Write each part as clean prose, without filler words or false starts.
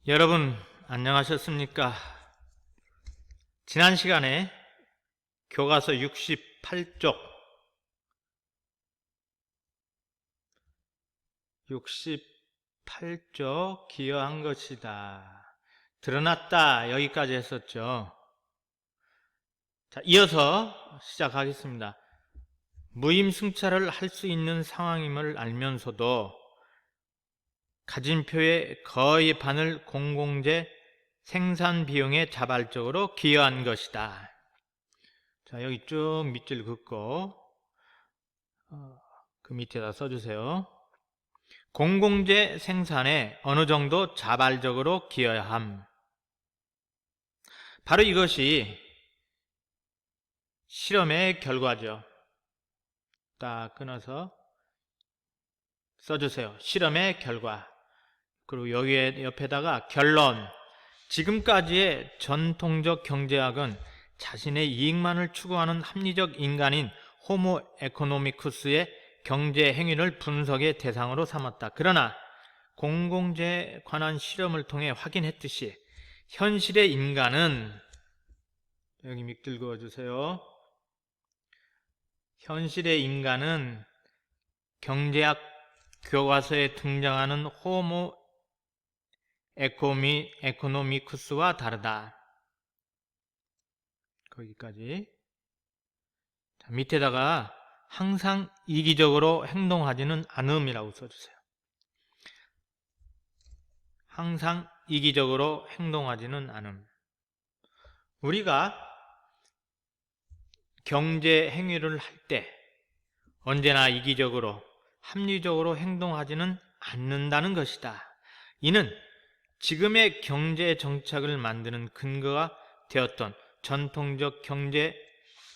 여러분 안녕하셨습니까? 지난 시간에 교과서 68쪽 기여한 것이다, 드러났다, 여기까지 했었죠. 자, 이어서 시작하겠습니다. 무임승차를 할 수 있는 상황임을 알면서도 가진표의 거의 반을 공공재 생산 비용에 자발적으로 기여한 것이다. 자, 여기 쭉 밑줄 긋고 그 밑에다 써주세요. 공공재 생산에 어느 정도 자발적으로 기여함. 바로 이것이 실험의 결과죠. 딱 끊어서 써주세요. 실험의 결과. 그리고 여기에 옆에다가 결론. 지금까지의 전통적 경제학은 자신의 이익만을 추구하는 합리적 인간인 호모 에코노미쿠스의 경제 행위를 분석의 대상으로 삼았다. 그러나 공공재에 관한 실험을 통해 확인했듯이 현실의 인간은, 여기 밑줄 그어주세요. 현실의 인간은 경제학 교과서에 등장하는 호모 에코노미쿠스와 다르다. 거기까지. 자, 밑에다가 항상 이기적으로 행동하지는 않음이라고 써주세요. 항상 이기적으로 행동하지는 않음. 우리가 경제 행위를 할 때 언제나 이기적으로 합리적으로 행동하지는 않는다는 것이다. 이는 지금의 경제 정책을 만드는 근거가 되었던 전통적 경제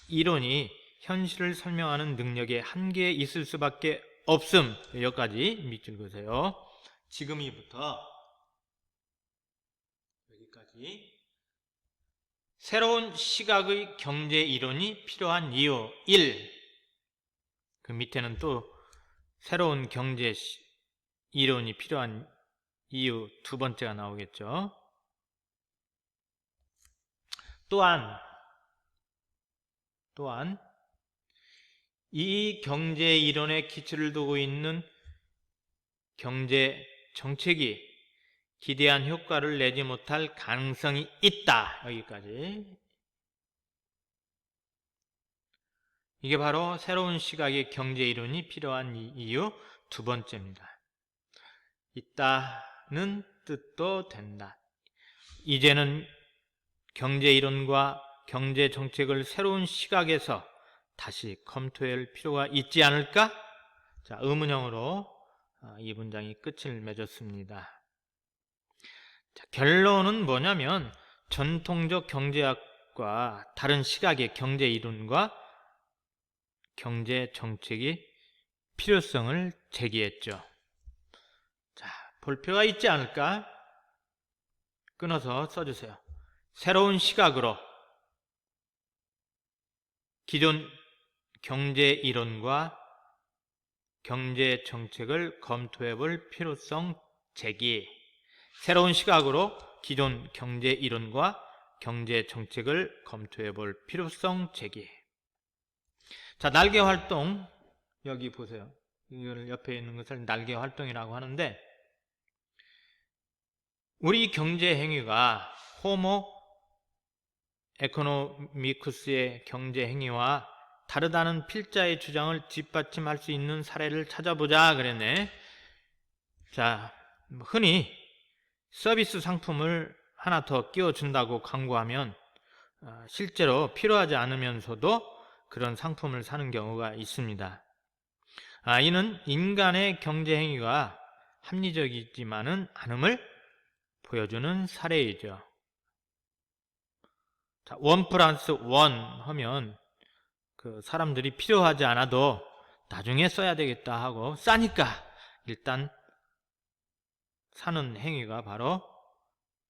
이론이 현실을 설명하는 능력에 한계에 있을 수밖에 없음. 여기까지 밑줄 그으세요. 지금이부터 여기까지. 새로운 시각의 경제 이론이 필요한 이유 1. 그 밑에는 또 새로운 경제 이론이 필요한 이유 두 번째가 나오겠죠. 또한 이 경제 이론에 기초를 두고 있는 경제 정책이 기대한 효과를 내지 못할 가능성이 있다. 여기까지. 이게 바로 새로운 시각의 경제 이론이 필요한 이유 두 번째입니다. 있다는 뜻도 된다. 이제는 경제 이론과 경제 정책을 새로운 시각에서 다시 검토할 필요가 있지 않을까? 자, 의문형으로 이 문장이 끝을 맺었습니다. 자, 결론은 뭐냐면 전통적 경제학과 다른 시각의 경제 이론과 경제 정책이 필요성을 제기했죠. 자, 볼 필요가 있지 않을까? 끊어서 써주세요. 새로운 시각으로 기존 경제 이론과 경제 정책을 검토해 볼 필요성 제기. 새로운 시각으로 기존 경제 이론과 경제 정책을 검토해 볼 필요성 제기. 자, 날개 활동. 여기 보세요. 이걸 옆에 있는 것을 날개 활동이라고 하는데, 우리 경제 행위가 호모 에코노미쿠스의 경제 행위와 다르다는 필자의 주장을 뒷받침할 수 있는 사례를 찾아보자 그랬네. 자, 흔히 서비스 상품을 하나 더 끼워준다고 광고하면 실제로 필요하지 않으면서도 그런 상품을 사는 경우가 있습니다. 이는 인간의 경제 행위가 합리적이지만은 않음을 보여주는 사례이죠. 자, 1+1 하면 그 사람들이 필요하지 않아도 나중에 써야 되겠다 하고 싸니까 일단 사는 행위가 바로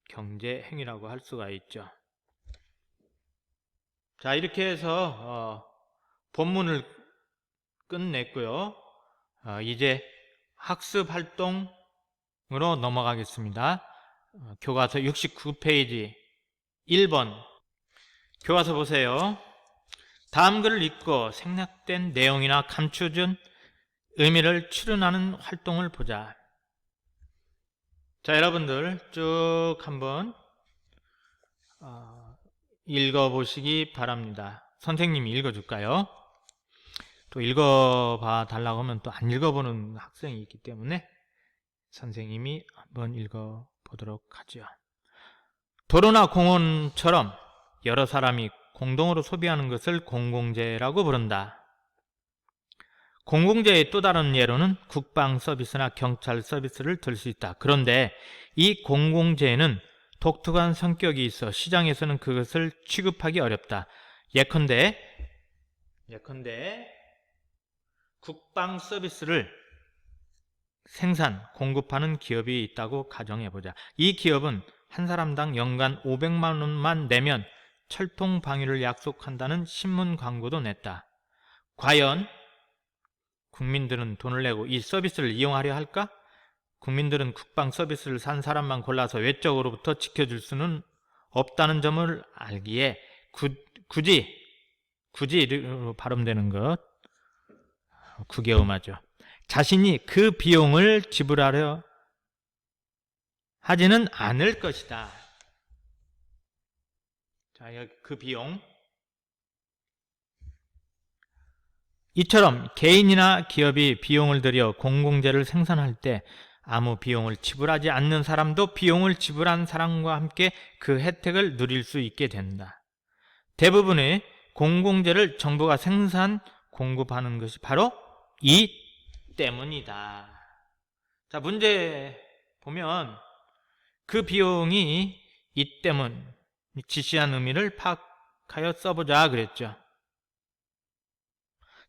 경제 행위라고 할 수가 있죠. 자, 이렇게 해서 본문을 끝냈고요. 이제 학습 활동으로 넘어가겠습니다. 교과서 69페이지 1번 교과서 보세요. 다음 글을 읽고 생략된 내용이나 감춰준 의미를 추론하는 활동을 보자. 자, 여러분들 쭉 한번 읽어보시기 바랍니다. 선생님이 읽어줄까요? 또 읽어봐 달라고 하면 또 안 읽어보는 학생이 있기 때문에 선생님이 한번 읽어보도록 하죠. 도로나 공원처럼 여러 사람이 공동으로 소비하는 것을 공공재라고 부른다. 공공재의 또 다른 예로는 국방 서비스나 경찰 서비스를 들 수 있다. 그런데 이 공공재는 독특한 성격이 있어 시장에서는 그것을 취급하기 어렵다. 예컨대 국방 서비스를 공급하는 기업이 있다고 가정해보자. 이 기업은 한 사람당 연간 500만 원만 내면 철통 방위를 약속한다는 신문 광고도 냈다. 과연 국민들은 돈을 내고 이 서비스를 이용하려 할까? 국민들은 국방 서비스를 산 사람만 골라서 외적으로부터 지켜줄 수는 없다는 점을 알기에 굳이로 발음되는 것 구개음하죠. 자신이 그 비용을 지불하려 하지는 않을 것이다. 자, 그 비용. 이처럼 개인이나 기업이 비용을 들여 공공재를 생산할 때 아무 비용을 지불하지 않는 사람도 비용을 지불한 사람과 함께 그 혜택을 누릴 수 있게 된다. 대부분의 공공재를 정부가 공급하는 것이 바로 이 때문이다. 자, 문제 보면 그 비용이 이 때문, 지시한 의미를 파악하여 써보자 그랬죠.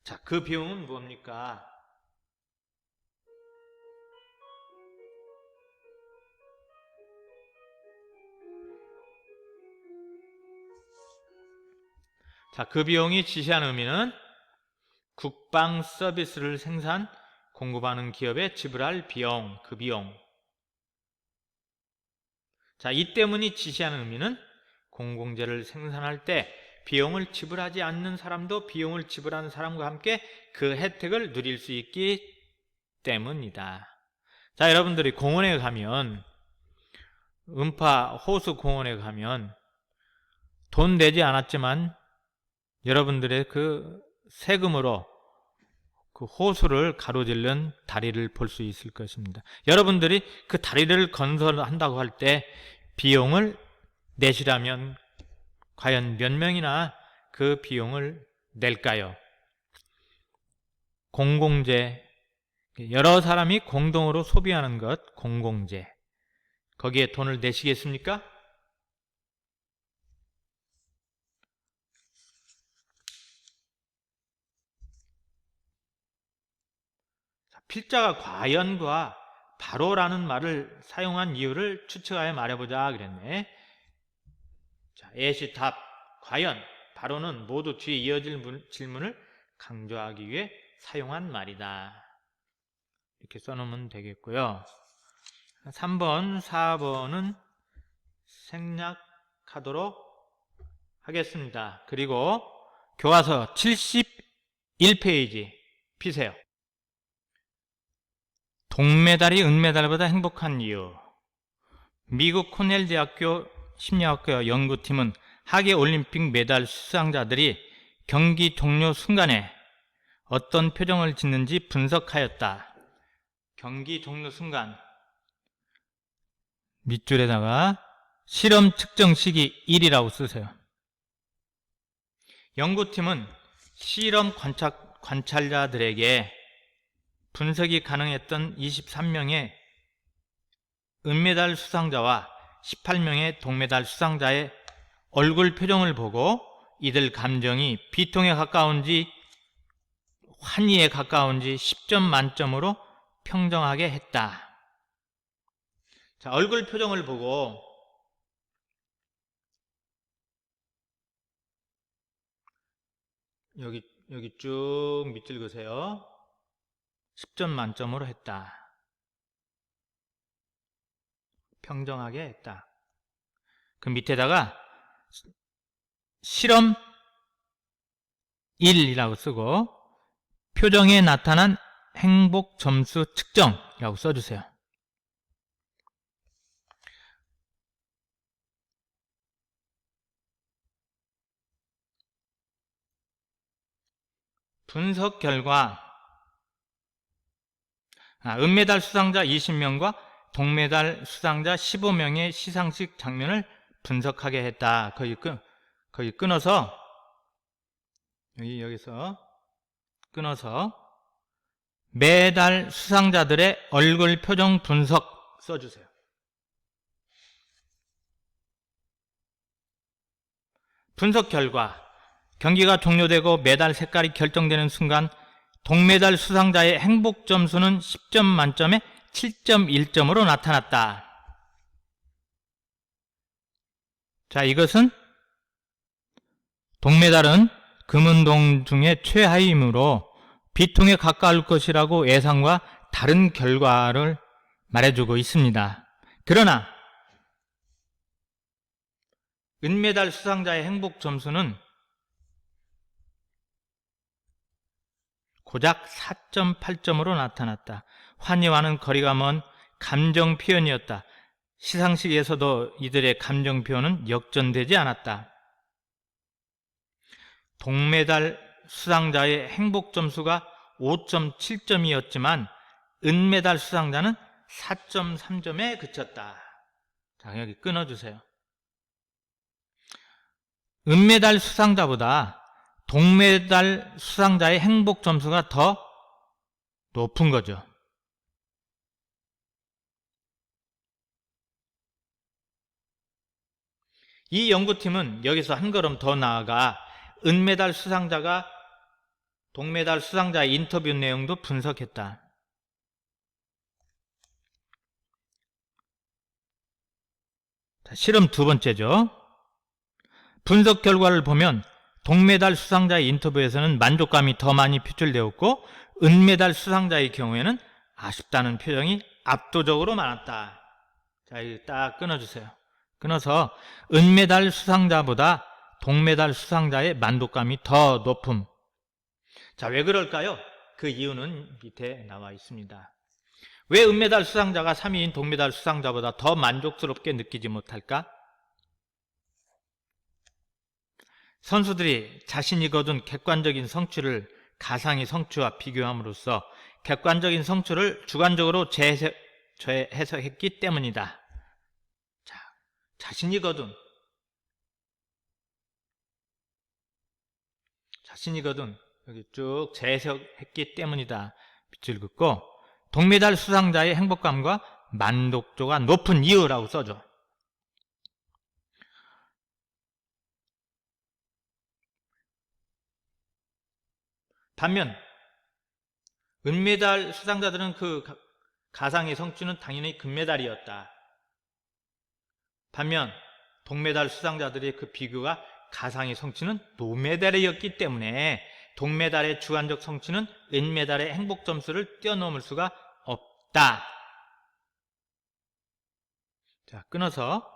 자, 그 비용은 뭡니까? 자, 그 비용이 지시한 의미는 국방 서비스를 공급하는 기업에 지불할 비용, 그 비용. 자, 이 때문이 지시하는 의미는 공공재를 생산할 때 비용을 지불하지 않는 사람도 비용을 지불하는 사람과 함께 그 혜택을 누릴 수 있기 때문이다. 자, 여러분들이 공원에 가면, 음파 호수 공원에 가면 돈 내지 않았지만 여러분들의 그 세금으로 그 호수를 가로질른 다리를 볼 수 있을 것입니다. 여러분들이 그 다리를 건설한다고 할 때 비용을 내시라면 과연 몇 명이나 그 비용을 낼까요? 공공재, 여러 사람이 공동으로 소비하는 것, 공공재. 거기에 돈을 내시겠습니까? 필자가 과연과 바로라는 말을 사용한 이유를 추측하여 말해보자 그랬네. 자, 예시 답. 과연, 바로는 모두 뒤에 이어질 질문을 강조하기 위해 사용한 말이다. 이렇게 써놓으면 되겠고요. 3번, 4번은 생략하도록 하겠습니다. 그리고 교과서 71페이지 피세요. 동메달이 은메달보다 행복한 이유. 미국 코넬 대학교 심리학과 연구팀은 하계 올림픽 메달 수상자들이 경기 종료 순간에 어떤 표정을 짓는지 분석하였다. 경기 종료 순간 밑줄에다가 실험 측정 시기 1이라고 쓰세요. 연구팀은 실험 관찰자들에게 분석이 가능했던 23명의 은메달 수상자와 18명의 동메달 수상자의 얼굴 표정을 보고 이들 감정이 비통에 가까운지 환희에 가까운지 10점 만점으로 평정하게 했다. 자, 얼굴 표정을 보고 여기 쭉 밑줄 그으세요. 10점 만점으로 했다. 평정하게 했다. 그 밑에다가 실험 1이라고 쓰고 표정에 나타난 행복 점수 측정이라고 써주세요. 분석 결과 은메달 수상자 20명과 동메달 수상자 15명의 시상식 장면을 분석하게 했다. 거기 끊어서 여기서 끊어서 매달 수상자들의 얼굴 표정 분석 써주세요. 분석 결과 경기가 종료되고 메달 색깔이 결정되는 순간 동메달 수상자의 행복 점수는 10점 만점에 7.1점으로 나타났다. 자, 이것은 동메달은 금운동 중에 최하위이므로 비통에 가까울 것이라고 예상과 다른 결과를 말해주고 있습니다. 그러나 은메달 수상자의 행복 점수는 고작 4.8점으로 나타났다. 환희와는 거리가 먼 감정 표현이었다. 시상식에서도 이들의 감정 표현은 역전되지 않았다. 동메달 수상자의 행복 점수가 5.7점이었지만 은메달 수상자는 4.3점에 그쳤다. 자, 여기 끊어주세요. 은메달 수상자보다 동메달 수상자의 행복 점수가 더 높은 거죠. 이 연구팀은 여기서 한 걸음 더 나아가 은메달 수상자가 동메달 수상자의 인터뷰 내용도 분석했다. 실험 두 번째죠. 분석 결과를 보면 동메달 수상자의 인터뷰에서는 만족감이 더 많이 표출되었고 은메달 수상자의 경우에는 아쉽다는 표정이 압도적으로 많았다. 자, 이거 딱 끊어주세요. 끊어서 은메달 수상자보다 동메달 수상자의 만족감이 더 높음. 자, 왜 그럴까요? 그 이유는 밑에 나와 있습니다. 왜 은메달 수상자가 3위인 동메달 수상자보다 더 만족스럽게 느끼지 못할까? 선수들이 자신이 거둔 객관적인 성취를 가상의 성취와 비교함으로써 객관적인 성취를 주관적으로 재해석했기 때문이다. 자, 자신이 거둔 여기 쭉 재해석했기 때문이다. 빛을 긋고 동메달 수상자의 행복감과 만족도가 높은 이유라고 써줘. 반면 은메달 수상자들은 그 가상의 성취는 당연히 금메달이었다. 반면 동메달 수상자들의 그 비교가 가상의 성취는 노메달이었기 때문에 동메달의 주관적 성취는 은메달의 행복 점수를 뛰어넘을 수가 없다. 자, 끊어서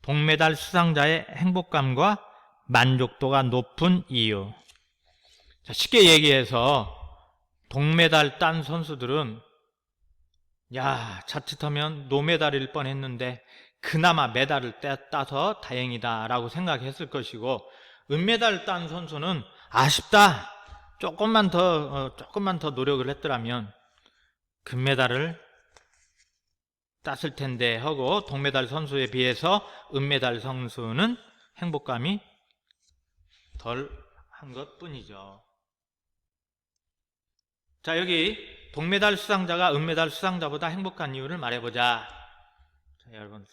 동메달 수상자의 행복감과 만족도가 높은 이유. 자, 쉽게 얘기해서 동메달 딴 선수들은 자칫하면 노메달일 뻔했는데 그나마 메달을 따서 다행이다 라고 생각했을 것이고, 은메달 딴 선수는 아쉽다, 조금만 더 노력을 했더라면 금메달을 땄을 텐데 하고, 동메달 선수에 비해서 은메달 선수는 행복감이 덜 한 것 뿐이죠. 자, 여기 동메달 수상자가 은메달 수상자보다 행복한 이유를 말해보자. 자, 여러분,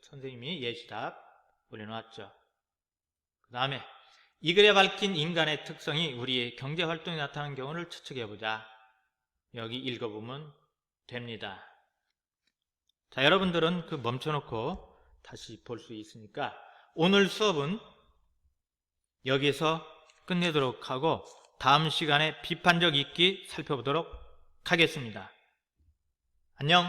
선생님이 예시답 올려놓았죠. 그 다음에 이 글에 밝힌 인간의 특성이 우리의 경제활동에 나타나는 경우를 추측해보자. 여기 읽어보면 됩니다. 자, 여러분들은 그 멈춰놓고 다시 볼 수 있으니까 오늘 수업은 여기서 끝내도록 하고 다음 시간에 비판적 읽기 살펴보도록 하겠습니다. 안녕.